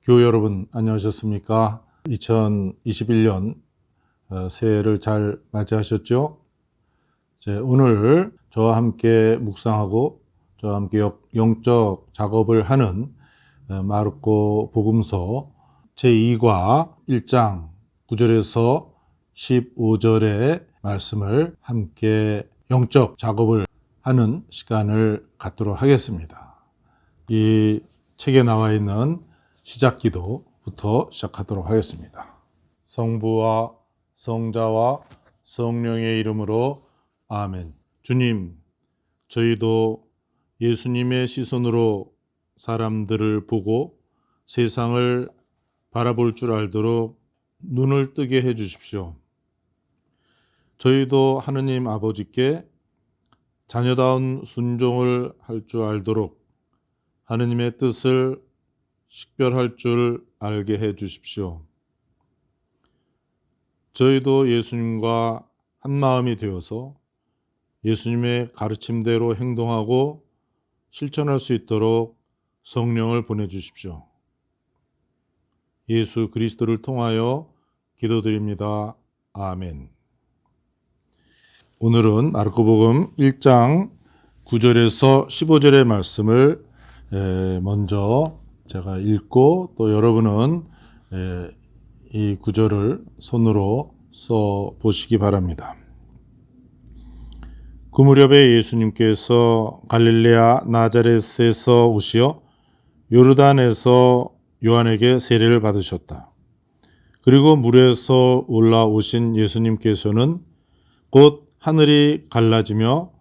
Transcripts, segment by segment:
교회 여러분 안녕하셨습니까? 2021년 새해를 잘 맞이하셨죠? 오늘 저와 함께 묵상하고 저와 함께 영적 작업을 하는 마르코 복음서 제2과 1장 9절에서 15절의 말씀을 함께 영적 작업을 하는 시간을 갖도록 하겠습니다. 이 책에 나와 있는 시작 기도부터 시작하도록 하겠습니다. 성부와 성자와 성령의 이름으로 아멘. 주님, 저희도 예수님의 시선으로 사람들을 보고 세상을 바라볼 줄 알도록 눈을 뜨게 해 주십시오. 저희도 하느님 아버지께 자녀다운 순종을 할 줄 알도록 하느님의 뜻을 식별할 줄 알게 해 주십시오. 저희도 예수님과 한 마음이 되어서 예수님의 가르침대로 행동하고 실천할 수 있도록 성령을 보내주십시오. 예수 그리스도를 통하여 기도드립니다. 아멘. 오늘은 마르코복음 1장 9절에서 15절의 말씀을 먼저 제가 읽고 또 여러분은 이 구절을 손으로 써 보시기 바랍니다. 그 무렵에 예수님께서 갈릴레아 나자렛에서 오시어 요르단에서 요한에게 세례를 받으셨다. 그리고 물에서 올라오신 예수님께서는 곧 하늘이 갈라지며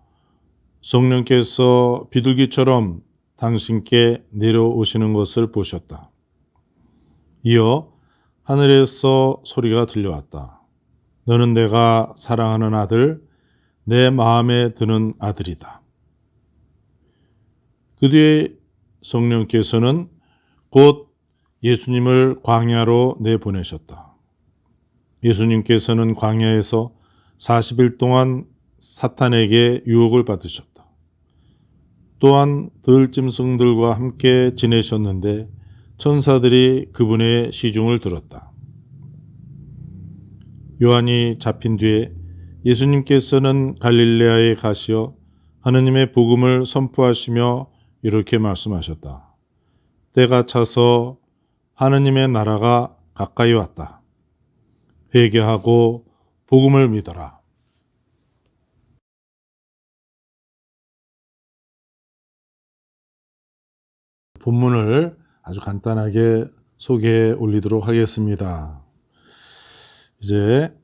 성령께서 비둘기처럼 당신께 내려오시는 것을 보셨다. 이어 하늘에서 소리가 들려왔다. 너는 내가 사랑하는 아들, 내 마음에 드는 아들이다. 그 뒤에 성령께서는 곧 예수님을 광야로 내보내셨다. 예수님께서는 광야에서 40일 동안 사탄에게 유혹을 받으셨다. 또한 들짐승들과 함께 지내셨는데 천사들이 그분의 시중을 들었다. 요한이 잡힌 뒤에 예수님께서는 갈릴레아에 가시어 하느님의 복음을 선포하시며 이렇게 말씀하셨다. 때가 차서 하느님의 나라가 가까이 왔다. 회개하고 복음을 믿어라. 본문을 아주 간단하게 소개해 올리도록 하겠습니다. 이제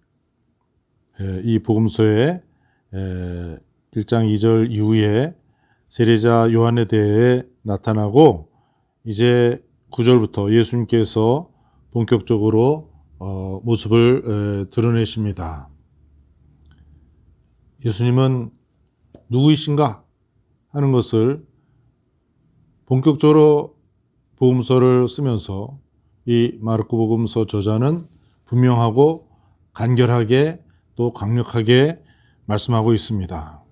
이 복음서의 1장 2절 이후에 세례자 요한에 대해 나타나고 이제 9절부터 예수님께서 본격적으로 모습을 드러내십니다. 예수님은 누구이신가 하는 것을 본격적으로 복음서를 쓰면서 이 마르코 복음서 저자는 분명하고 간결하게 또 강력하게 말씀하고 있습니다.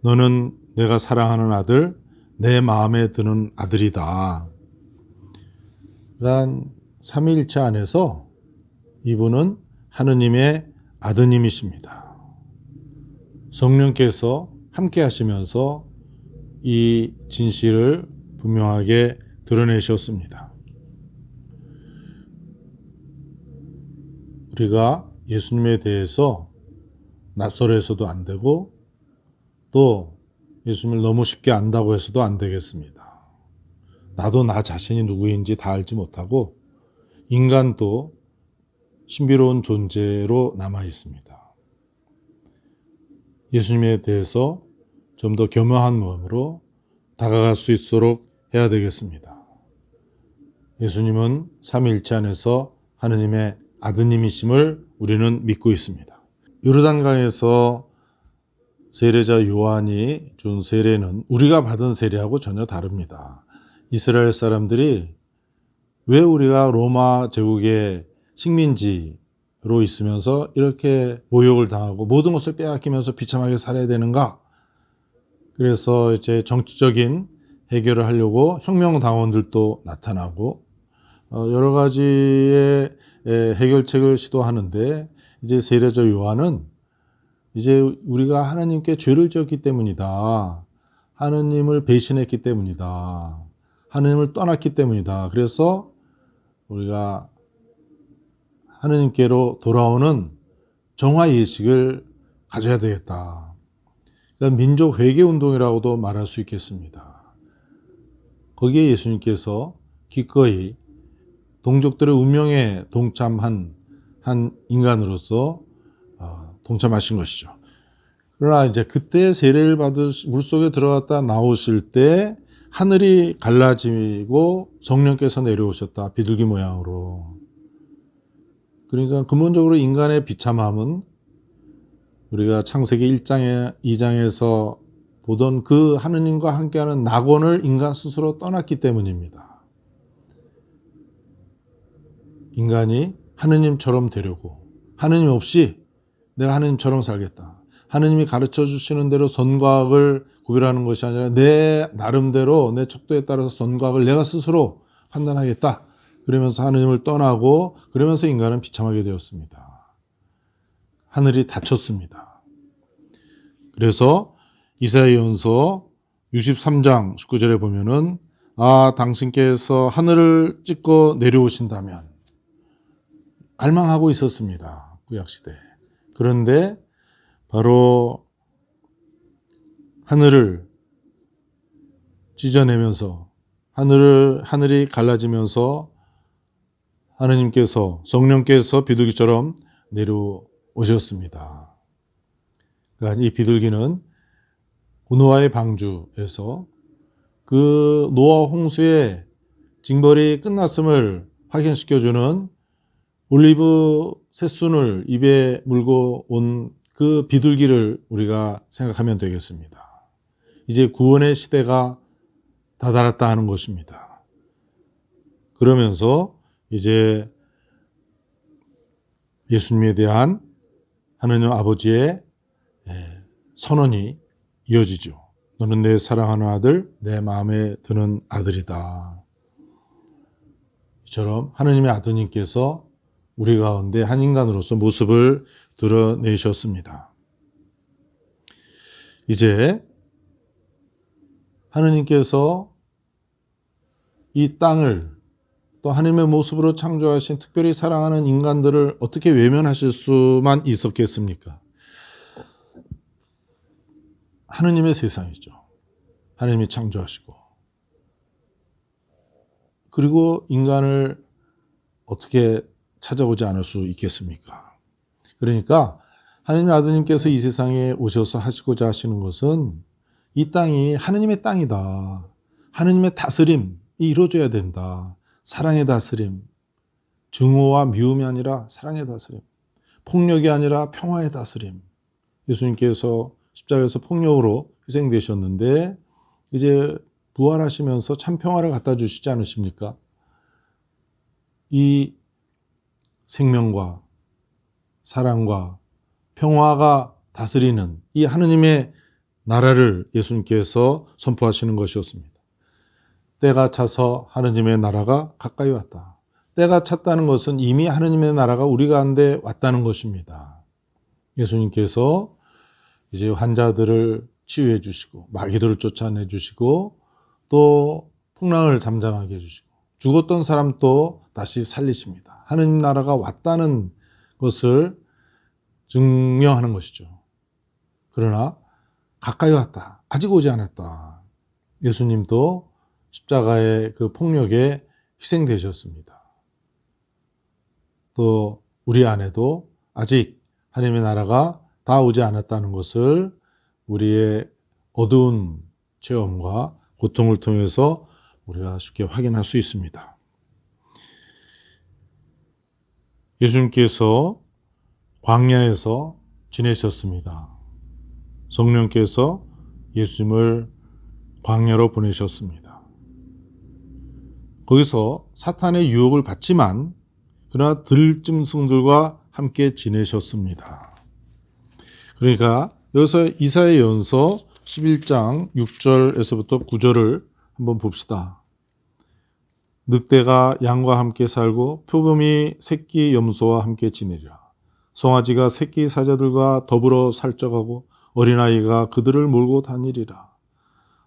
너는 내가 사랑하는 아들, 내 마음에 드는 아들이다. 그러니까 삼위일체 안에서 이분은 하느님의 아드님이십니다. 성령께서 함께 하시면서 이 진실을 분명하게 드러내셨습니다. 우리가 예수님에 대해서 낯설어서도 안 되고 또 예수님을 너무 쉽게 안다고 해서도 안 되겠습니다. 나도 나 자신이 누구인지 다 알지 못하고 인간도 신비로운 존재로 남아 있습니다. 예수님에 대해서 좀 더 겸허한 마음으로 다가갈 수 있도록 해야 되겠습니다. 예수님은 삼위일체 안에서 하느님의 아드님이심을 우리는 믿고 있습니다. 요르단강에서 세례자 요한이 준 세례는 우리가 받은 세례하고 전혀 다릅니다. 이스라엘 사람들이 왜 우리가 로마 제국의 식민지로 있으면서 이렇게 모욕을 당하고 모든 것을 빼앗기면서 비참하게 살아야 되는가? 그래서 이제 정치적인 해결을 하려고 혁명당원들도 나타나고 여러 가지의 해결책을 시도하는데 이제 세례자 요한은 이제 우리가 하나님께 죄를 지었기 때문이다. 하나님을 배신했기 때문이다. 하나님을 떠났기 때문이다. 그래서 우리가 하나님께로 돌아오는 정화 예식을 가져야 되겠다. 그러니까 민족 회개 운동이라고도 말할 수 있겠습니다. 거기에 예수님께서 기꺼이 동족들의 운명에 동참한 한 인간으로서 동참하신 것이죠. 그러나 이제 그때 세례를 물속에 들어갔다 나오실 때 하늘이 갈라지고 성령께서 내려오셨다. 비둘기 모양으로. 그러니까 근본적으로 인간의 비참함은 우리가 창세기 1장에 2장에서 보던 그 하느님과 함께하는 낙원을 인간 스스로 떠났기 때문입니다. 인간이 하느님처럼 되려고, 하느님 없이 내가 하느님처럼 살겠다. 하느님이 가르쳐 주시는 대로 선과 악을 구별하는 것이 아니라 내 나름대로 내 척도에 따라서 선과 악을 내가 스스로 판단하겠다. 그러면서 하느님을 떠나고 그러면서 인간은 비참하게 되었습니다. 하늘이 닫혔습니다. 그래서 이사야전서 63장 19절에 보면은 당신께서 하늘을 찢고 내려오신다면 갈망하고 있었습니다. 구약시대. 그런데 바로 하늘을 찢어내면서 하늘이 갈라지면서 하느님께서 성령께서 비둘기처럼 내려오셨습니다. 그러니까 이 비둘기는 노아의 방주에서 그 노아 홍수의 징벌이 끝났음을 확인시켜주는 올리브 새순을 입에 물고 온 그 비둘기를 우리가 생각하면 되겠습니다. 이제 구원의 시대가 다다랐다 하는 것입니다. 그러면서 이제 예수님에 대한 하느님 아버지의 선언이 이어지죠. 너는 내 사랑하는 아들, 내 마음에 드는 아들이다. 이처럼 하느님의 아드님께서 우리 가운데 한 인간으로서 모습을 드러내셨습니다. 이제 하느님께서 이 땅을 또 하나님의 모습으로 창조하신 특별히 사랑하는 인간들을 어떻게 외면하실 수만 있었겠습니까? 하느님의 세상이죠. 하느님이 창조하시고 그리고 인간을 어떻게 찾아오지 않을 수 있겠습니까? 그러니까 하느님의 아드님께서 이 세상에 오셔서 하시고자 하시는 것은 이 땅이 하느님의 땅이다. 하느님의 다스림이 이루어져야 된다. 사랑의 다스림, 증오와 미움이 아니라 사랑의 다스림, 폭력이 아니라 평화의 다스림. 예수님께서 십자가에서 폭력으로 희생되셨는데 이제 부활하시면서 참 평화를 갖다 주시지 않으십니까? 이 생명과 사랑과 평화가 다스리는 이 하느님의 나라를 예수님께서 선포하시는 것이었습니다. 때가 차서 하느님의 나라가 가까이 왔다. 때가 찼다는 것은 이미 하느님의 나라가 우리 가운데 왔다는 것입니다. 예수님께서 이제 환자들을 치유해 주시고 마귀들을 쫓아내 주시고 또 풍랑을 잠잠하게 해주시고 죽었던 사람도 다시 살리십니다. 하느님 나라가 왔다는 것을 증명하는 것이죠. 그러나 가까이 왔다. 아직 오지 않았다. 예수님도 십자가의 그 폭력에 희생되셨습니다. 또 우리 안에도 아직 하나님의 나라가 다 오지 않았다는 것을 우리의 어두운 체험과 고통을 통해서 우리가 쉽게 확인할 수 있습니다. 예수님께서 광야에서 지내셨습니다. 성령께서 예수님을 광야로 보내셨습니다. 거기서 사탄의 유혹을 받지만 그러나 들짐승들과 함께 지내셨습니다. 그러니까 여기서 이사야전서 11장 6절에서부터 9절을 한번 봅시다. 늑대가 양과 함께 살고 표범이 새끼 염소와 함께 지내리라. 송아지가 새끼 사자들과 더불어 살쪄가고 어린아이가 그들을 몰고 다니리라.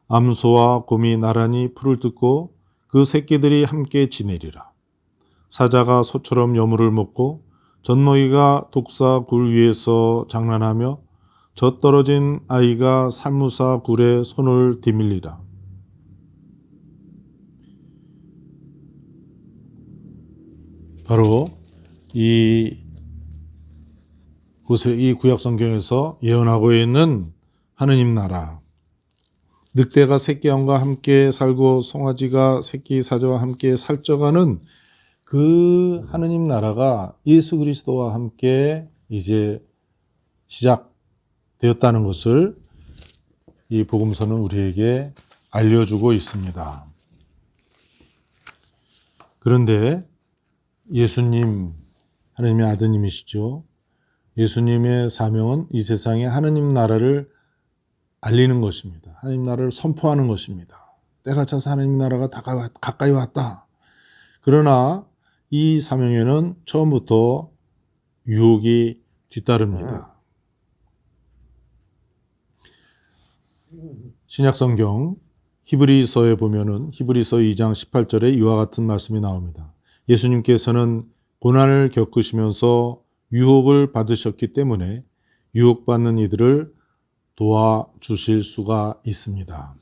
암소와 곰이 나란히 풀을 뜯고 그 새끼들이 함께 지내리라. 사자가 소처럼 여물을 먹고 젖먹이가 독사 굴 위에서 장난하며 젖 떨어진 아이가 살무사 굴에 손을 디밀리라. 바로 이 구약 성경에서 예언하고 있는 하느님 나라. 늑대가 새끼 양과 함께 살고 송아지가 새끼 사자와 함께 살쪄가는 그 하느님 나라가 예수 그리스도와 함께 이제 시작되었다는 것을 이 복음서는 우리에게 알려주고 있습니다. 그런데 예수님, 하느님의 아드님이시죠. 예수님의 사명은 이 세상에 하느님 나라를 알리는 것입니다. 하느님 나라를 선포하는 것입니다. 때가 차서 하느님 나라가 가까이 왔다. 그러나 이 사명에는 처음부터 유혹이 뒤따릅니다. 신약성경 히브리서에 보면은 히브리서 2장 18절에 이와 같은 말씀이 나옵니다. 예수님께서는 고난을 겪으시면서 유혹을 받으셨기 때문에 유혹받는 이들을 도와주실 수가 있습니다.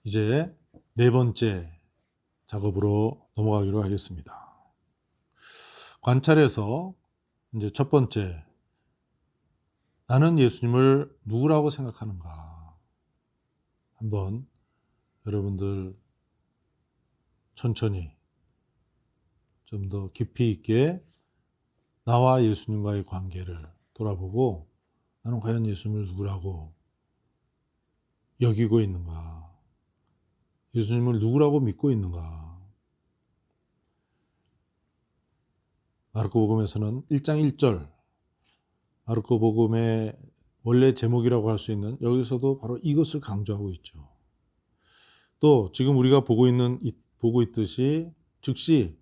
이제 네 번째 작업으로 넘어가기로 하겠습니다. 관찰에서 이제 첫 번째, 나는 예수님을 누구라고 생각하는가? 한번 여러분들 천천히 좀 더 깊이 있게 나와 예수님과의 관계를 돌아보고 나는 과연 예수님을 누구라고 여기고 있는가? 예수님을 누구라고 믿고 있는가? 마르코복음에서는 1장 1절, 마르코복음의 원래 제목이라고 할 수 있는 여기서도 바로 이것을 강조하고 있죠. 또 지금 우리가 보고 있듯이 즉시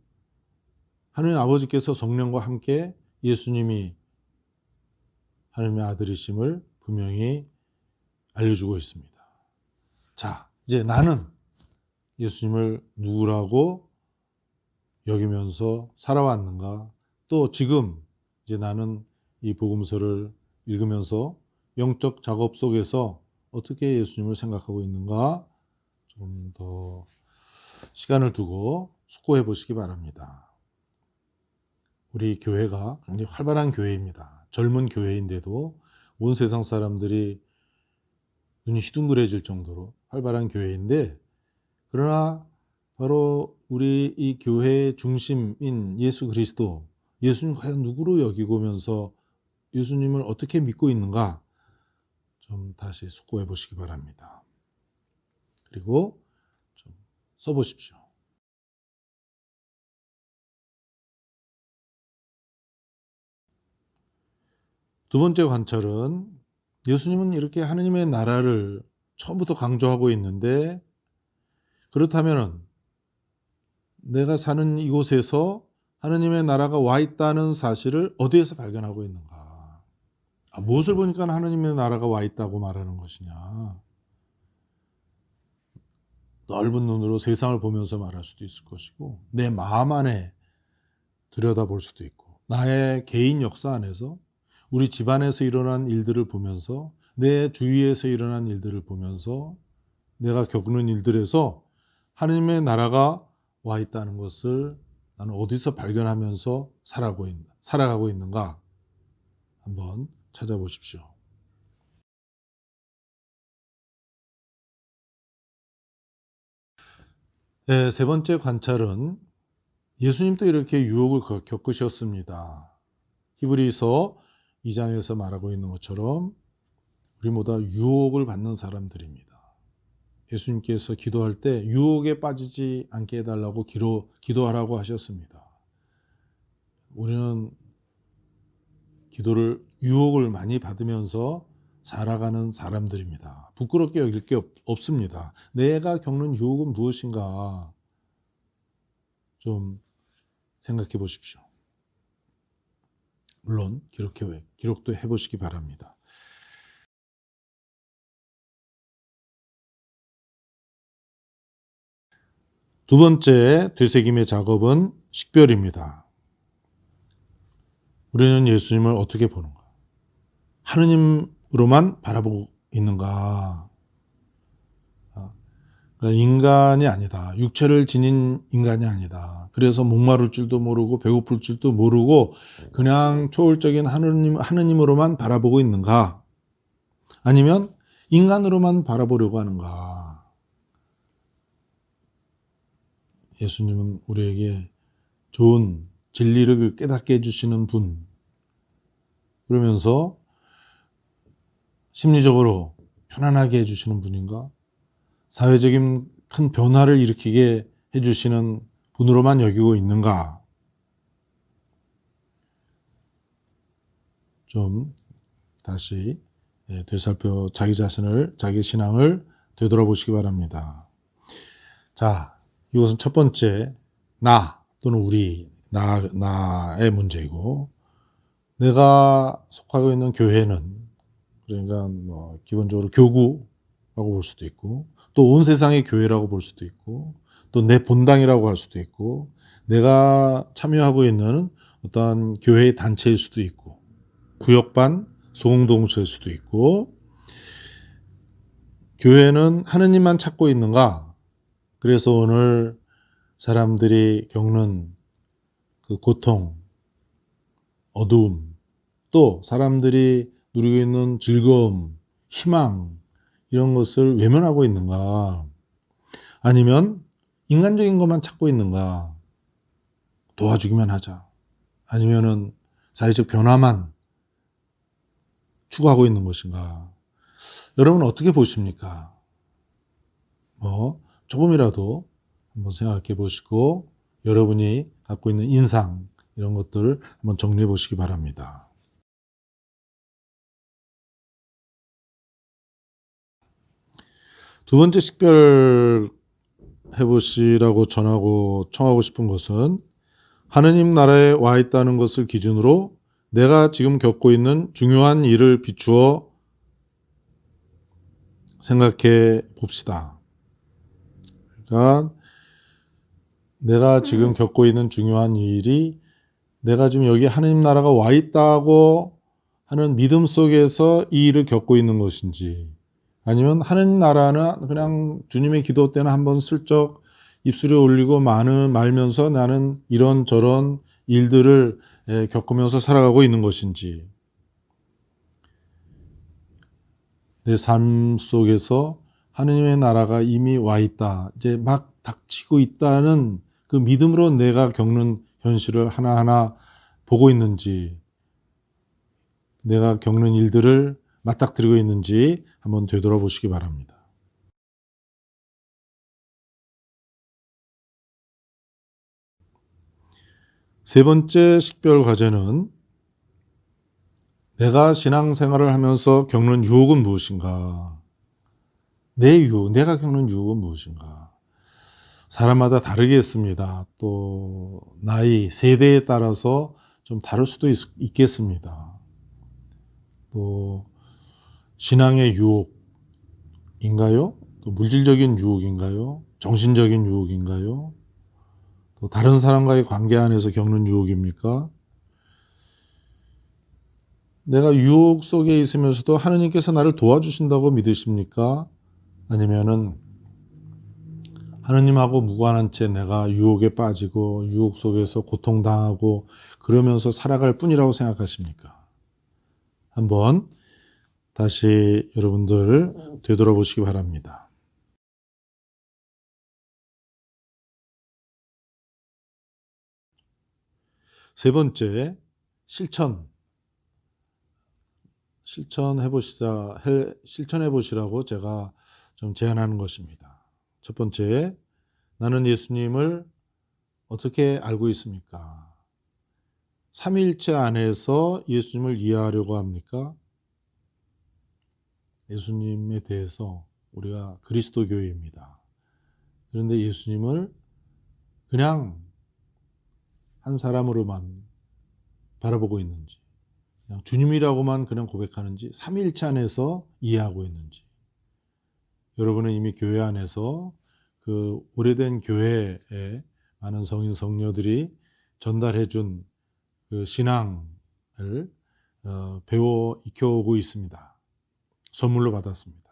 하느님 아버지께서 성령과 함께 예수님이 하느님의 아들이심을 분명히 알려주고 있습니다. 자, 이제 나는 예수님을 누구라고 여기면서 살아왔는가? 또 지금 이제 나는 이 복음서를 읽으면서 영적 작업 속에서 어떻게 예수님을 생각하고 있는가? 좀 더 시간을 두고 숙고해 보시기 바랍니다. 우리 교회가 굉장히 활발한 교회입니다. 젊은 교회인데도 온 세상 사람들이 눈이 휘둥그레질 정도로 활발한 교회인데, 그러나 바로 우리 이 교회의 중심인 예수 그리스도, 예수님 과연 누구로 여기고면서 예수님을 어떻게 믿고 있는가 좀 다시 숙고해 보시기 바랍니다. 그리고 좀 써보십시오. 두 번째 관찰은 예수님은 이렇게 하느님의 나라를 처음부터 강조하고 있는데, 그렇다면 내가 사는 이곳에서 하느님의 나라가 와 있다는 사실을 어디에서 발견하고 있는가? 무엇을 보니까 하느님의 나라가 와 있다고 말하는 것이냐? 넓은 눈으로 세상을 보면서 말할 수도 있을 것이고, 내 마음 안에 들여다볼 수도 있고, 나의 개인 역사 안에서 우리 집안에서 일어난 일들을 보면서, 내 주위에서 일어난 일들을 보면서, 내가 겪는 일들에서 하느님의 나라가 와 있다는 것을 나는 어디서 발견하면서 살아가고 있는가 한번 찾아보십시오. 네, 세 번째 관찰은 예수님도 이렇게 유혹을 겪으셨습니다. 히브리서 2장에서 말하고 있는 것처럼 우리 모두 유혹을 받는 사람들입니다. 예수님께서 기도할 때 유혹에 빠지지 않게 해달라고 기도하라고 하셨습니다. 우리는 기도를 유혹을 많이 받으면서 살아가는 사람들입니다. 부끄럽게 여길 게 없습니다. 내가 겪는 유혹은 무엇인가 좀 생각해 보십시오. 물론 기록도 해보시기 바랍니다. 두 번째 되새김의 작업은 식별입니다. 우리는 예수님을 어떻게 보는가? 하느님으로만 바라보고 있는가? 그러니까 인간이 아니다. 육체를 지닌 인간이 아니다. 그래서 목마를 줄도 모르고 배고플 줄도 모르고 그냥 초월적인 하느님으로만 바라보고 있는가? 아니면 인간으로만 바라보려고 하는가? 예수님은 우리에게 좋은 진리를 깨닫게 해주시는 분, 그러면서 심리적으로 편안하게 해주시는 분인가? 사회적인 큰 변화를 일으키게 해주시는 분으로만 여기고 있는가? 좀 다시 되살펴 자기 신앙을 되돌아보시기 바랍니다. 자, 이것은 첫 번째 나 또는 나의 문제이고, 내가 속하고 있는 교회는 그러니까 뭐 기본적으로 교구라고 볼 수도 있고, 또 온 세상의 교회라고 볼 수도 있고, 또 내 본당이라고 할 수도 있고, 내가 참여하고 있는 어떠한 교회의 단체일 수도 있고, 구역반 소공동체일 수도 있고, 교회는 하느님만 찾고 있는가? 그래서 오늘 사람들이 겪는 그 고통, 어두움, 또 사람들이 누리고 있는 즐거움, 희망, 이런 것을 외면하고 있는가? 아니면 인간적인 것만 찾고 있는가? 도와주기만 하자. 아니면은 사회적 변화만 추구하고 있는 것인가? 여러분은 어떻게 보십니까? 조금이라도 한번 생각해 보시고 여러분이 갖고 있는 인상 이런 것들을 한번 정리해 보시기 바랍니다. 두 번째 식별해 보시라고 청하고 싶은 것은 하느님 나라에 와 있다는 것을 기준으로 내가 지금 겪고 있는 중요한 일을 비추어 생각해 봅시다. 그러니까 내가 지금 겪고 있는 중요한 일이 내가 지금 여기 하느님 나라가 와 있다고 하는 믿음 속에서 이 일을 겪고 있는 것인지, 아니면 하느님 나라는 그냥 주님의 기도 때는 한번 슬쩍 입술에 올리고 말면서 나는 이런저런 일들을 겪으면서 살아가고 있는 것인지, 내 삶 속에서 하느님의 나라가 이미 와 있다, 이제 막 닥치고 있다는 그 믿음으로 내가 겪는 현실을 하나하나 보고 있는지, 내가 겪는 일들을 맞닥뜨리고 있는지 한번 되돌아보시기 바랍니다. 세 번째 식별 과제는 내가 신앙생활을 하면서 겪는 유혹은 무엇인가? 내가 겪는 유혹은 무엇인가? 사람마다 다르겠습니다. 또 나이, 세대에 따라서 좀 다를 수도 있겠습니다. 또 신앙의 유혹인가요? 또 물질적인 유혹인가요? 정신적인 유혹인가요? 또 다른 사람과의 관계 안에서 겪는 유혹입니까? 내가 유혹 속에 있으면서도 하느님께서 나를 도와주신다고 믿으십니까? 아니면은 하느님하고 무관한 채 내가 유혹에 빠지고 유혹 속에서 고통당하고 그러면서 살아갈 뿐이라고 생각하십니까? 한번 다시 여러분들 되돌아보시기 바랍니다. 세 번째, 실천해 보시라고 제가 좀 제안하는 것입니다. 첫 번째, 나는 예수님을 어떻게 알고 있습니까? 삼위일체 안에서 예수님을 이해하려고 합니까? 예수님에 대해서 우리가 그리스도 교회입니다. 그런데 예수님을 그냥 한 사람으로만 바라보고 있는지, 그냥 주님이라고만 그냥 고백하는지, 삼위일체 안에서 이해하고 있는지. 여러분은 이미 교회 안에서 그 오래된 교회에 많은 성인 성녀들이 전달해 준 그 신앙을 배워 익혀오고 있습니다. 선물로 받았습니다.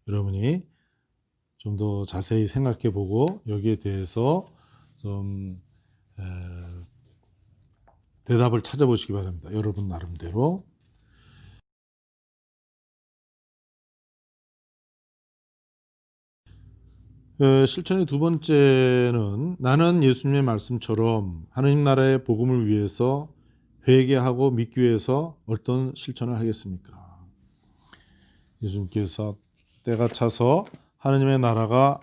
여러분이 좀 더 자세히 생각해 보고 여기에 대해서 좀 대답을 찾아보시기 바랍니다. 여러분 나름대로. 실천의 두 번째는 나는 예수님의 말씀처럼 하나님 나라의 복음을 위해서 회개하고 믿기 위해서 어떤 실천을 하겠습니까? 예수님께서 때가 차서 하나님의 나라가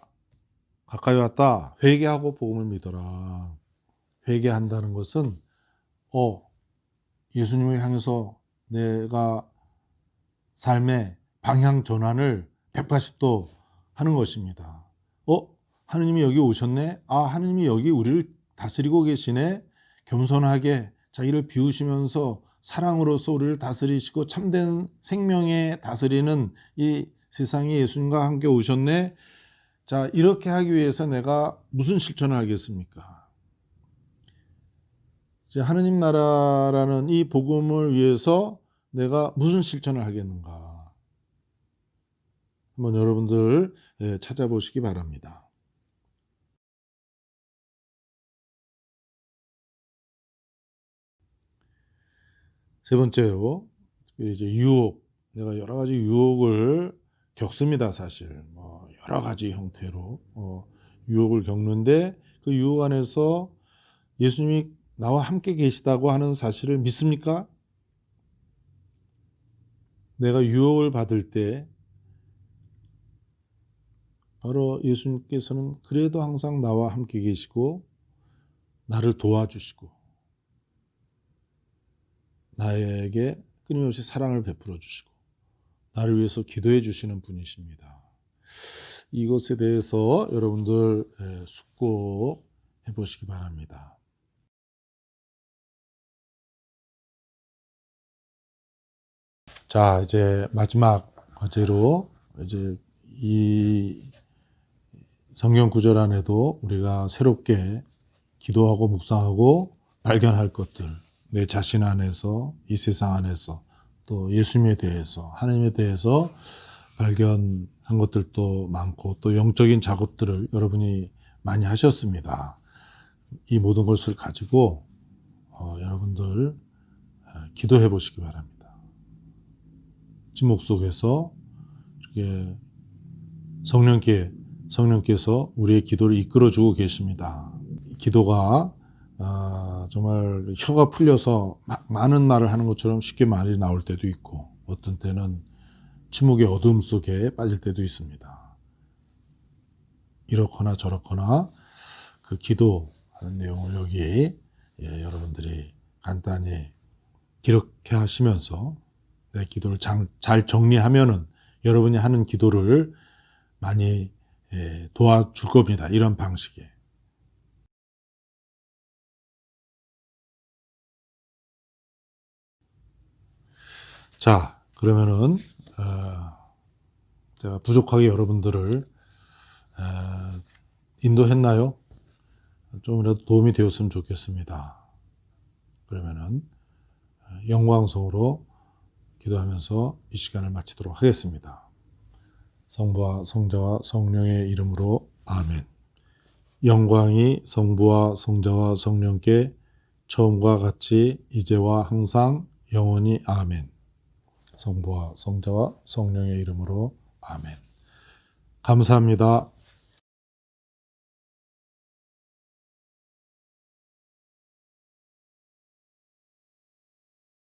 가까이 왔다. 회개하고 복음을 믿어라. 회개한다는 것은 예수님을 향해서 내가 삶의 방향 전환을 180도 하는 것입니다. 하느님이 여기 오셨네? 하느님이 여기 우리를 다스리고 계시네? 겸손하게 자기를 비우시면서 사랑으로서 우리를 다스리시고 참된 생명에 다스리는 이 세상에 예수님과 함께 오셨네? 자, 이렇게 하기 위해서 내가 무슨 실천을 하겠습니까? 이제 하느님 나라라는 이 복음을 위해서 내가 무슨 실천을 하겠는가? 한번 여러분들 찾아보시기 바랍니다. 세 번째요. 이제 유혹. 내가 여러 가지 유혹을 겪습니다, 사실. 여러 가지 형태로 유혹을 겪는데 그 유혹 안에서 예수님이 나와 함께 계시다고 하는 사실을 믿습니까? 내가 유혹을 받을 때 바로 예수님께서는 그래도 항상 나와 함께 계시고 나를 도와주시고 나에게 끊임없이 사랑을 베풀어 주시고 나를 위해서 기도해 주시는 분이십니다. 이것에 대해서 여러분들 숙고해 보시기 바랍니다. 자, 이제 마지막 과제로 이제 이 성경 구절 안에도 우리가 새롭게 기도하고 묵상하고 발견할 것들, 내 자신 안에서, 이 세상 안에서, 또 예수님에 대해서, 하나님에 대해서 발견한 것들도 많고 또 영적인 작업들을 여러분이 많이 하셨습니다. 이 모든 것을 가지고 여러분들 기도해 보시기 바랍니다. 침묵 속에서 이렇게 성령께서 우리의 기도를 이끌어주고 계십니다. 기도가 정말 혀가 풀려서 많은 말을 하는 것처럼 쉽게 말이 나올 때도 있고 어떤 때는 침묵의 어둠 속에 빠질 때도 있습니다. 이렇거나 저렇거나 그 기도하는 내용을 여기 여러분들이 간단히 기록해 하시면서 내 기도를 잘 정리하면은 여러분이 하는 기도를 많이 도와줄 겁니다. 이런 방식에. 자, 그러면은 제가 부족하게 여러분들을 인도했나요? 좀이라도 도움이 되었으면 좋겠습니다. 그러면은 영광성으로 기도하면서 이 시간을 마치도록 하겠습니다. 성부와 성자와 성령의 이름으로 아멘. 영광이 성부와 성자와 성령께 처음과 같이 이제와 항상 영원히 아멘. 성부와 성자와 성령의 이름으로 아멘. 감사합니다.